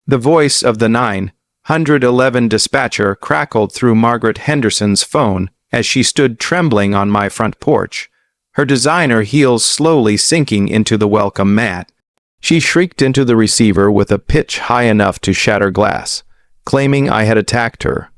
The voice of the 911 dispatcher crackled through Margaret Henderson's phone as she stood trembling on my front porch, her designer heels slowly sinking into the welcome mat. She shrieked into the receiver with a pitch high enough to shatter glass, claiming I had attacked her,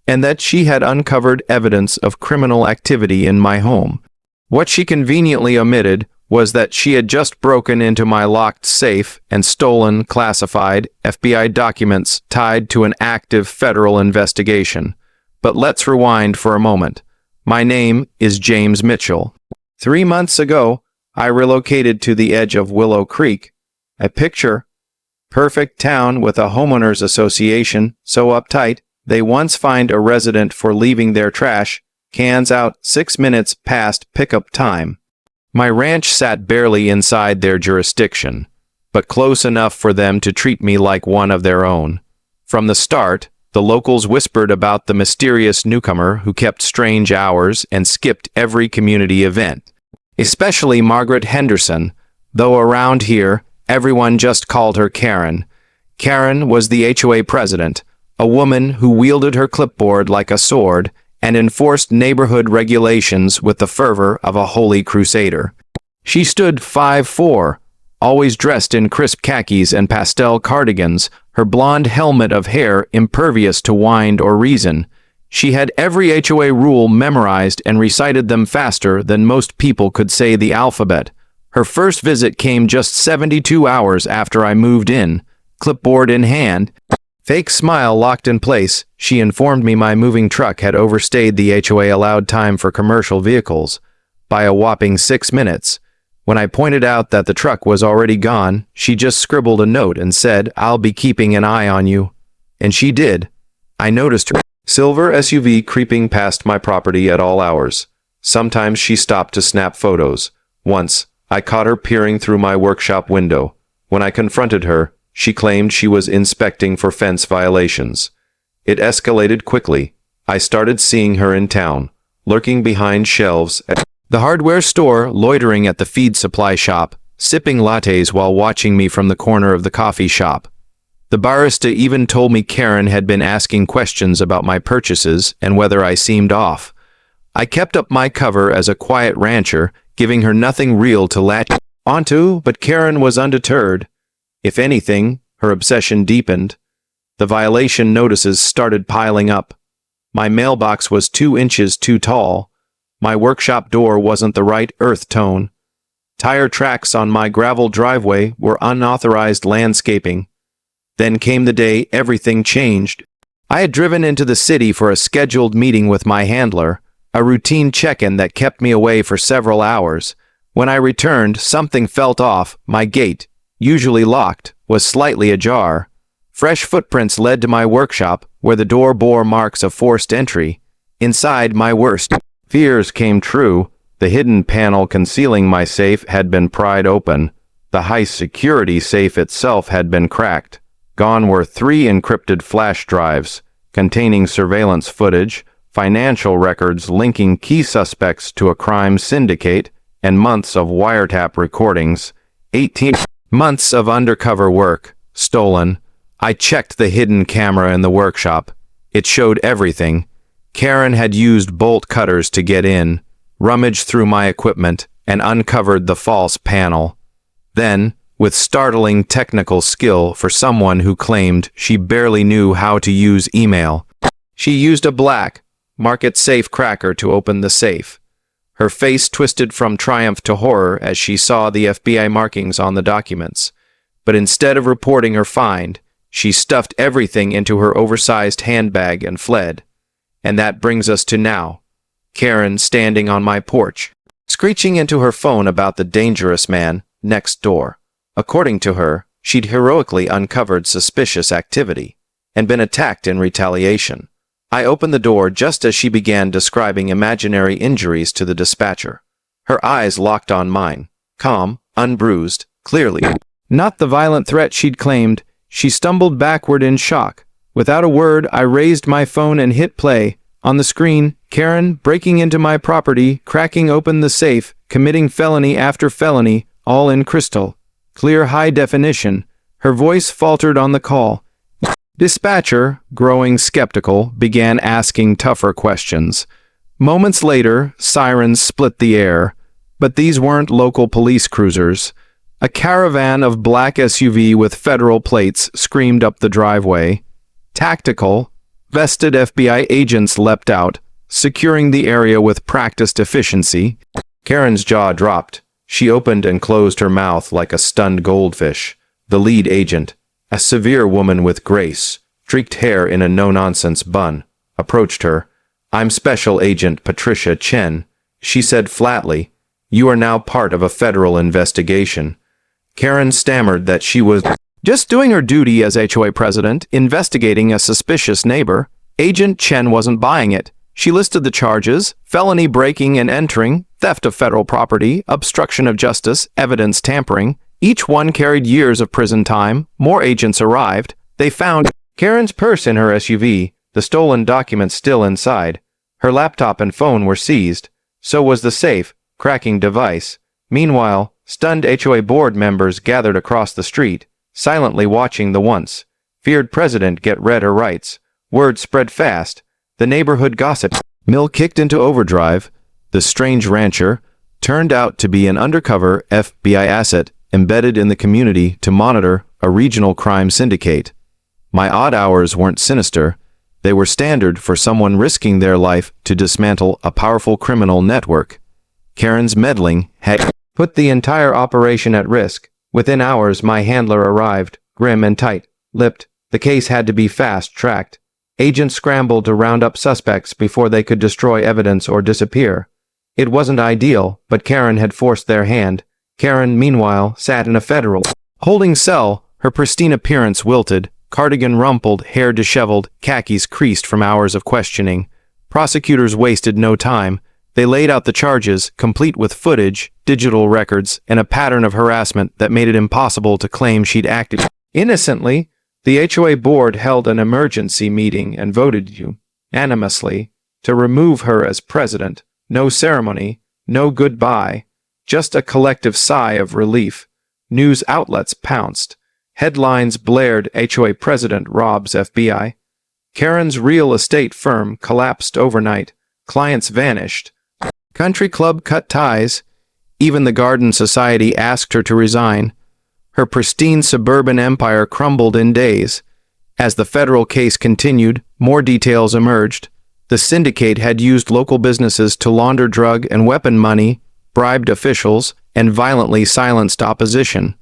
and that she had uncovered evidence of criminal activity in my home. What she conveniently omitted was that she had just broken into my locked safe and stolen classified FBI documents tied to an active federal investigation. But let's rewind for a moment. My name is James Mitchell. 3 months ago, I relocated to the edge of Willow Creek, a picture-perfect town with a homeowners association so uptight they once fined a resident for leaving their trash cans out 6 minutes past pickup time. My ranch sat barely inside their jurisdiction, but close enough for them to treat me like one of their own. From the start, the locals whispered about the mysterious newcomer who kept strange hours and skipped every community event. Especially Margaret Henderson, though around here, everyone just called her Karen. Karen was the HOA president, a woman who wielded her clipboard like a sword and enforced neighborhood regulations with the fervor of a holy crusader. She stood 5'4", always dressed in crisp khakis and pastel cardigans, her blonde helmet of hair impervious to wind or reason. She had every HOA rule memorized and recited them faster than most people could say the alphabet. Her first visit came just 72 hours after I moved in, clipboard in hand. Fake smile locked in place, she informed me my moving truck had overstayed the HOA allowed time for commercial vehicles by a whopping 6 minutes. When I pointed out that the truck was already gone, she just scribbled a note and said, "I'll be keeping an eye on you." And she did. I noticed her silver SUV creeping past my property at all hours. Sometimes she stopped to snap photos. Once, I caught her peering through my workshop window. When I confronted her, she claimed she was inspecting for fence violations. It escalated quickly. I started seeing her in town, lurking behind shelves at the hardware store, loitering at the feed supply shop, sipping lattes while watching me from the corner of the coffee shop. The barista even told me Karen had been asking questions about my purchases and whether I seemed off. I kept up my cover as a quiet rancher, giving her nothing real to latch onto, but Karen was undeterred. If anything, her obsession deepened. The violation notices started piling up. My mailbox was 2 inches too tall. My workshop door wasn't the right earth tone. Tire tracks on my gravel driveway were unauthorized landscaping. Then came the day everything changed. I had driven into the city for a scheduled meeting with my handler, a routine check-in that kept me away for several hours. When I returned, something felt off. My gate, usually locked, was slightly ajar. Fresh footprints led to my workshop, where the door bore marks of forced entry. Inside, my worst fears came true. The hidden panel concealing my safe had been pried open. The high-security safe itself had been cracked. Gone were 3 encrypted flash drives, containing surveillance footage, financial records linking key suspects to a crime syndicate, and months of wiretap recordings. 18 months of undercover work, stolen. I checked the hidden camera in the workshop. It showed everything. Karen had used bolt cutters to get in, rummaged through my equipment, and uncovered the false panel. Then, with startling technical skill for someone who claimed she barely knew how to use email, she used a black, market-safe cracker to open the safe. Her face twisted from triumph to horror as she saw the FBI markings on the documents. But instead of reporting her find, she stuffed everything into her oversized handbag and fled. And that brings us to now. Karen standing on my porch, screeching into her phone about the dangerous man next door. According to her, she'd heroically uncovered suspicious activity and been attacked in retaliation. I opened the door just as she began describing imaginary injuries to the dispatcher. Her eyes locked on mine, calm, unbruised, clearly not the violent threat she'd claimed. She stumbled backward in shock. Without a word, I raised my phone and hit play. On the screen, Karen breaking into my property, cracking open the safe, committing felony after felony, all in crystal clear high definition. Her voice faltered on the call. Dispatcher, growing skeptical, began asking tougher questions. Moments later, sirens split the air, but these weren't local police cruisers. A caravan of black SUV with federal plates screamed up the driveway. Tactical, vested FBI agents leapt out, securing the area with practiced efficiency. Karen's jaw dropped. She opened and closed her mouth like a stunned goldfish. The lead agent, a severe woman with grace, streaked hair in a no-nonsense bun, approached her. "I'm Special Agent Patricia Chen," she said flatly. "You are now part of a federal investigation." Karen stammered that she was just doing her duty as HOA president, investigating a suspicious neighbor. Agent Chen wasn't buying it. She listed the charges: felony breaking and entering, theft of federal property, obstruction of justice, evidence tampering. Each one carried years of prison time. More agents arrived. They found Karen's purse in her SUV, the stolen documents still inside. Her laptop and phone were seized. So was the safe, cracking device. Meanwhile, stunned HOA board members gathered across the street, silently watching the once feared president get read her rights. Word spread fast. The neighborhood gossip mill kicked into overdrive. The strange rancher turned out to be an undercover FBI asset embedded in the community to monitor a regional crime syndicate. My odd hours weren't sinister. They were standard for someone risking their life to dismantle a powerful criminal network. Karen's meddling had put the entire operation at risk. Within hours, my handler arrived, grim and tight-lipped. The case had to be fast-tracked. Agents scrambled to round up suspects before they could destroy evidence or disappear. It wasn't ideal, but Karen had forced their hand. Karen, meanwhile, sat in a federal holding cell, her pristine appearance wilted, cardigan rumpled, hair disheveled, khakis creased from hours of questioning. Prosecutors wasted no time. They laid out the charges, complete with footage, digital records, and a pattern of harassment that made it impossible to claim she'd acted innocently. The HOA board held an emergency meeting and voted unanimously to remove her as president. No ceremony, no goodbye, just a collective sigh of relief. News outlets pounced. Headlines blared, "HOA president robs FBI." Karen's real estate firm collapsed overnight. Clients vanished. Country club cut ties. Even the Garden Society asked her to resign. Her pristine suburban empire crumbled in days. As the federal case continued, more details emerged. The syndicate had used local businesses to launder drug and weapon money, bribed officials, and violently silenced opposition.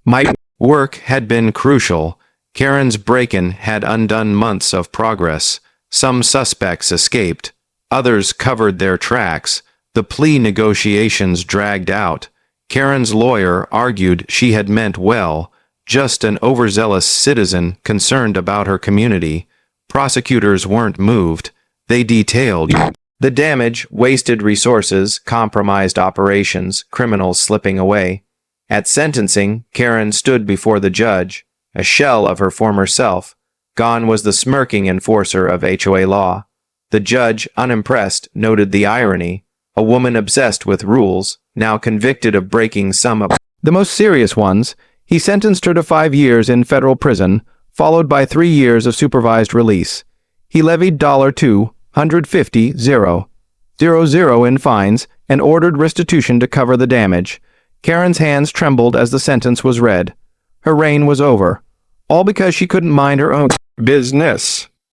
My work had been crucial. Karen's break-in had undone months of progress. Some suspects escaped. Others covered their tracks. The plea negotiations dragged out. Karen's lawyer argued she had meant well, just an overzealous citizen concerned about her community. Prosecutors weren't moved. They detailed the damage, wasted resources, compromised operations, criminals slipping away. At sentencing, Karen stood before the judge, a shell of her former self. Gone was the smirking enforcer of HOA law. The judge, unimpressed, noted the irony. A woman obsessed with rules, now convicted of breaking some of the most serious ones. He sentenced her to 5 years in federal prison, followed by 3 years of supervised release. He levied $250,000 in fines and ordered restitution to cover the damage. Karen's hands trembled as the sentence was read. Her reign was over, all because she couldn't mind her own business.